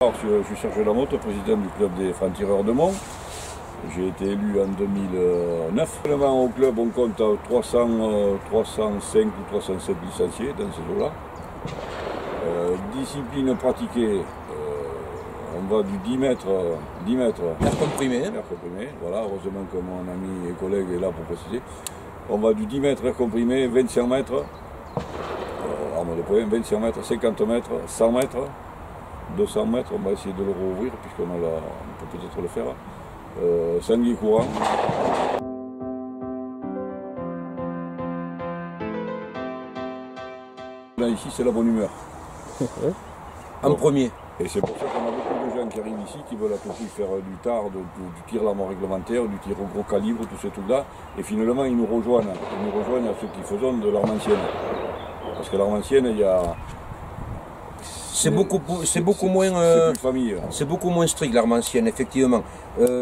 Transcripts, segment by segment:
Je suis Serge Lamotte, président du club des francs-tireurs de Mons. J'ai été élu en 2009. Finalement, au club, on compte 305 ou 307 licenciés dans ces eaux-là. Discipline pratiquée, on va du 10 mètres. L'air comprimé. Air comprimé, voilà, heureusement que mon ami et collègue est là pour préciser. On va du 10 mètres air comprimé, 25 mètres, arme de poing, 25 mètres, 50 mètres, 100 mètres. 200 mètres, on va essayer de le rouvrir puisqu'on a on peut peut-être le faire. Sanglier courant. Là ici c'est la bonne humeur. En premier. Et c'est pour ça qu'on a beaucoup de gens qui arrivent ici qui veulent à tout prix faire du tir, du tir l'arme réglementaire, du tir au gros calibre, tous ces trucs-là. Et finalement ils nous rejoignent à ceux qui faisons de l'arme ancienne. Parce que l'arme ancienne, il y a... C'est beaucoup moins strict l'arme ancienne, effectivement.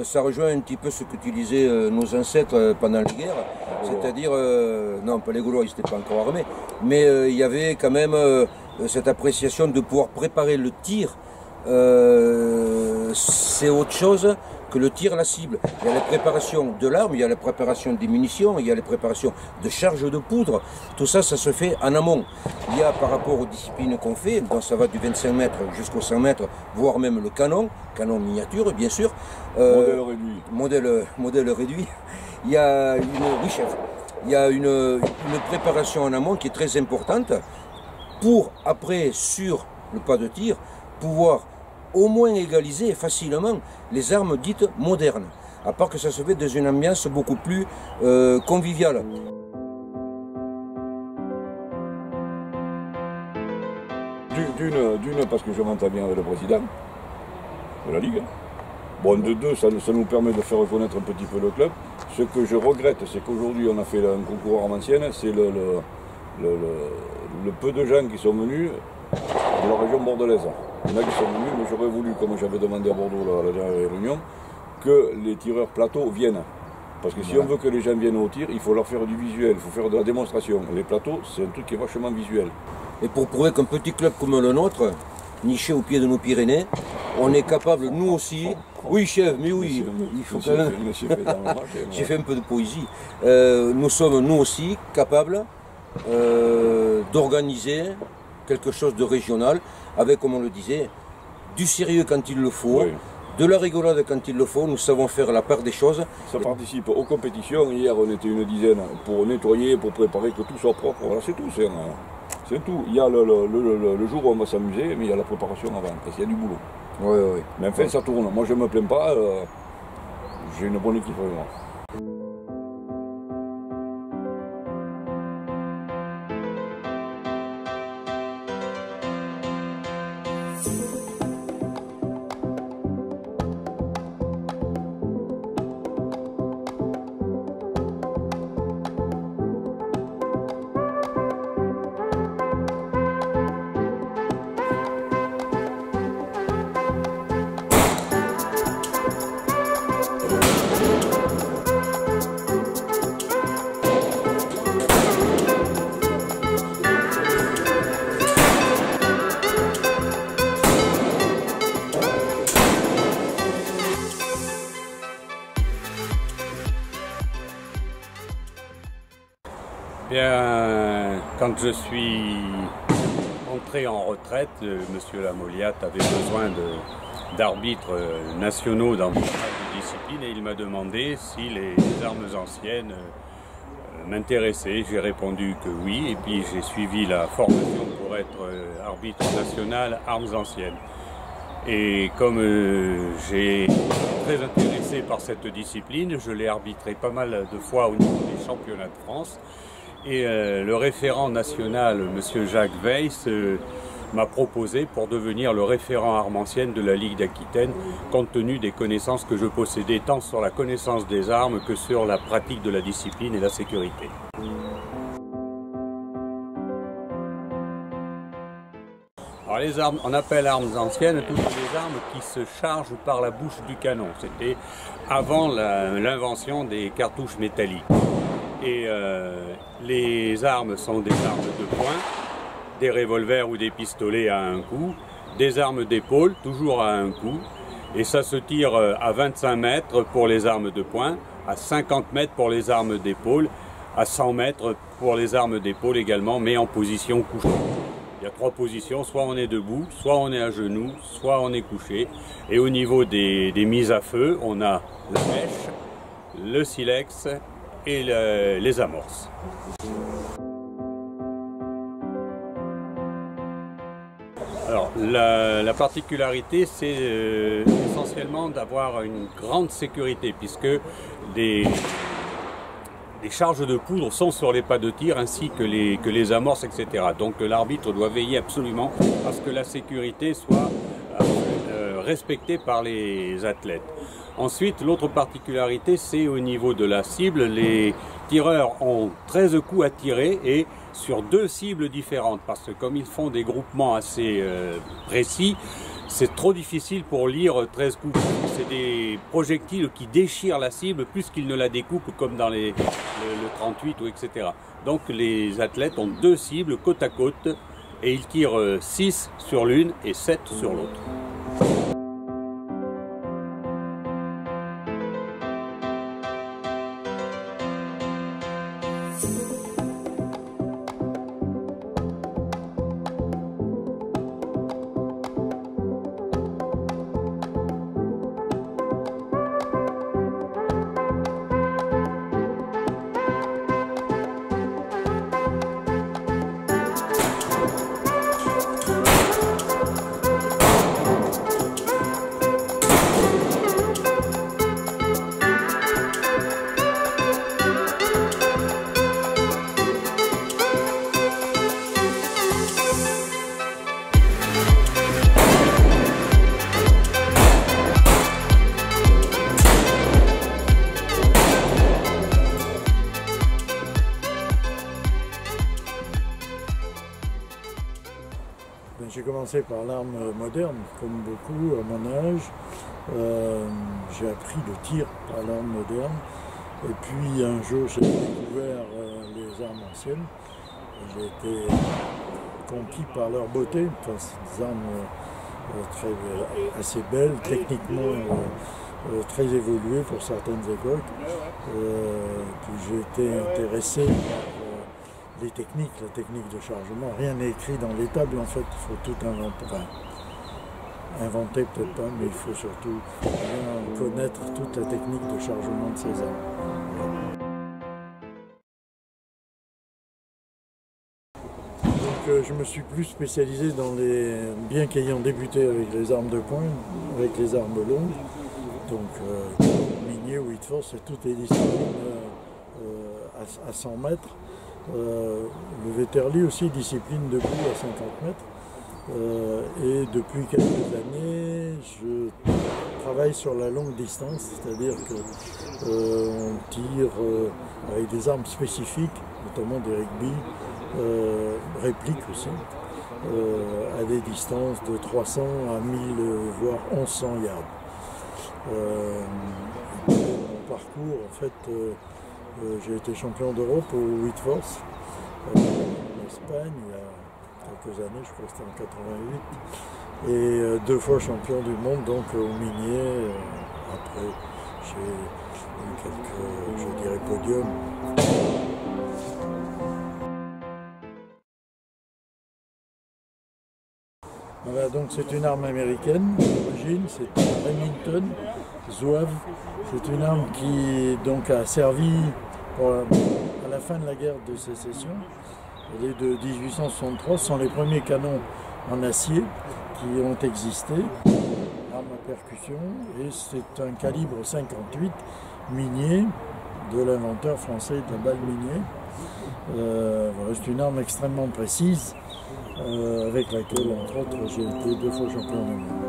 Ça rejoint un petit peu ce que tu disais nos ancêtres pendant les guerres, c'est-à-dire, non pas les Gaulois, ils n'étaient pas encore armés, mais il y avait quand même cette appréciation de pouvoir préparer le tir. C'est autre chose que le tir à la cible. Il y a la préparation de l'arme, il y a la préparation des munitions, il y a la préparation de charges de poudre. Tout ça, ça se fait en amont. Il y a par rapport aux disciplines qu'on fait, donc ça va du 25 mètres jusqu'au 100 mètres, voire même le canon miniature bien sûr. Modèle réduit. Modèle réduit. Il y a il y a une préparation en amont qui est très importante pour après, sur le pas de tir, pouvoir au moins égaliser facilement les armes dites modernes, à part que ça se fait dans une ambiance beaucoup plus conviviale. D'une, parce que je m'entends bien avec le président de la Ligue. Bon, de deux, ça nous permet de faire reconnaître un petit peu le club. Ce que je regrette, c'est qu'aujourd'hui on a fait un concours armes anciennes, c'est le peu de gens qui sont venus de la région bordelaise. Il y en a qui sont venus, mais j'aurais voulu, comme j'avais demandé à Bordeaux à la dernière réunion, que les tireurs plateaux viennent. Parce que si on veut que les gens viennent au tir, il faut leur faire du visuel, il faut faire de la démonstration. Les plateaux, c'est un truc qui est vachement visuel. Et pour prouver qu'un petit club comme le nôtre, niché au pied de nos Pyrénées, on est capable, nous aussi, oui chef, mais oui, il faut quand même... J'ai fait un peu de poésie. Nous sommes, nous aussi, capables d'organiser quelque chose de régional, avec, comme on le disait, du sérieux quand il le faut, oui, de la rigolade quand il le faut. Nous savons faire la part des choses. Ça participe aux compétitions. Hier, on était une dizaine pour nettoyer, pour préparer que tout soit propre. Voilà, c'est tout. C'est tout. Il y a le jour où on va s'amuser, mais il y a la préparation avant, parce qu'il y a du boulot. Oui, oui. Mais enfin, ça tourne. Moi, je ne me plains pas. J'ai une bonne équipe avec moi. Bien, quand je suis entré en retraite, M. Lamoliat avait besoin d'arbitres nationaux dans différentes disciplines et il m'a demandé si les armes anciennes m'intéressaient. J'ai répondu que oui et puis j'ai suivi la formation pour être arbitre national armes anciennes. Et comme j'ai été très intéressé par cette discipline, je l'ai arbitré pas mal de fois au niveau des championnats de France. Et le référent national, M. Jacques Weiss, m'a proposé pour devenir le référent armes anciennes de la Ligue d'Aquitaine, compte tenu des connaissances que je possédais tant sur la connaissance des armes que sur la pratique de la discipline et la sécurité. Alors les armes, on appelle armes anciennes toutes les armes qui se chargent par la bouche du canon. C'était avant l'invention des cartouches métalliques. Et les armes sont des armes de poing, des revolvers ou des pistolets à un coup, des armes d'épaule, toujours à un coup. Et ça se tire à 25 mètres pour les armes de poing, à 50 mètres pour les armes d'épaule, à 100 mètres pour les armes d'épaule également, mais en position couchée. Il y a 3 positions, soit on est debout, soit on est à genoux, soit on est couché. Et au niveau des mises à feu, on a la mèche, le silex et les amorces. Alors, la particularité, c'est essentiellement d'avoir une grande sécurité, puisque des charges de poudre sont sur les pas de tir, ainsi que les amorces, etc. Donc l'arbitre doit veiller absolument à ce que la sécurité soit respectée par les athlètes. Ensuite, l'autre particularité, c'est au niveau de la cible. Les tireurs ont 13 coups à tirer et sur 2 cibles différentes, parce que comme ils font des groupements assez précis, c'est trop difficile pour lire 13 coups. C'est des projectiles qui déchirent la cible plus qu'ils ne la découpent, comme dans le 38 ou etc. Donc les athlètes ont 2 cibles côte à côte et ils tirent 6 sur l'une et 7 sur l'autre. J'ai commencé par l'arme moderne, comme beaucoup à mon âge. J'ai appris le tir par l'arme moderne. Et puis un jour, j'ai découvert les armes anciennes. J'ai été conquis par leur beauté. Enfin, c'est des armes assez belles, techniquement très évoluées pour certaines époques. Puis j'ai été intéressé par les techniques, la technique de chargement. Rien n'est écrit dans les tables en fait, il faut tout inventer. Enfin, inventer peut-être pas, mais il faut surtout bien connaître toute la technique de chargement de ces armes. Donc je me suis plus spécialisé dans les... Bien qu'ayant débuté avec les armes de poing, avec les armes longues, donc minier ou hit force, c'est toutes les disciplines à 100 mètres. Le Vetterli aussi, discipline debout à 50 mètres. Et depuis quelques années, je travaille sur la longue distance, c'est-à-dire qu'on tire avec des armes spécifiques, notamment des rugby, répliques aussi, à des distances de 300 à 1000, voire 1100 yards. Mon parcours, en fait, j'ai été champion d'Europe au Hit Force en Espagne il y a quelques années, je crois que c'était en 88, et 2 fois champion du monde donc au minier. Après j'ai eu quelques, je dirais, podiums. Voilà, donc c'est une arme américaine d'origine, c'est un Remington Zouave. C'est une arme qui donc a servi à la fin de la guerre de sécession. Elle est de 1863, ce sont les premiers canons en acier qui ont existé, arme à percussion, et c'est un calibre 58 minier de l'inventeur français de la balle minier. Voilà, c'est une arme extrêmement précise avec laquelle, entre autres, j'ai été 2 fois champion du monde.